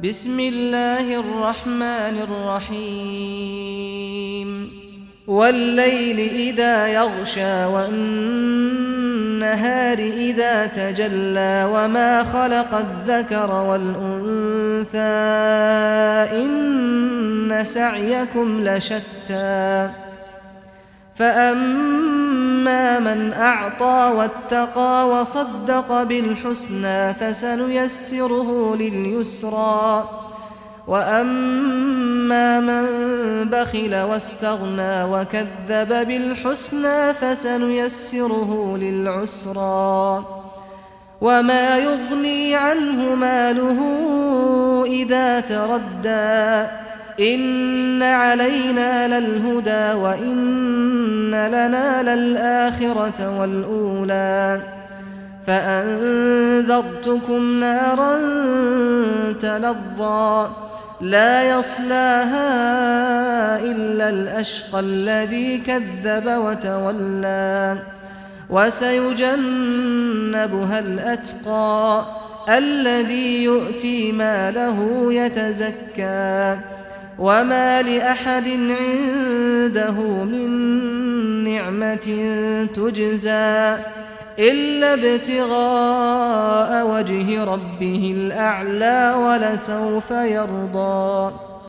بسم الله الرحمن الرحيم والليل إذا يغشى والنهار إذا تجلى وما خلق الذكر والأنثى إن سعيكم لشتى فأما من أعطى واتقى وصدق بالحسنى فسنيسره لليسرى وأما من بخل واستغنى وكذب بالحسنى فسنيسره للعسرى وما يغني عنه ماله إذا تردى إن علينا للهدى وإن لنا للآخرة والأولى فأنذرتكم نارا تلظى لا يصلاها إلا الأشقى الذي كذب وتولى وسيجنبها الأتقى الذي يؤتي ماله يتزكى وما لأحد عنده من نعمة تجزى إلا ابتغاء وجه ربه الأعلى ولسوف يرضى.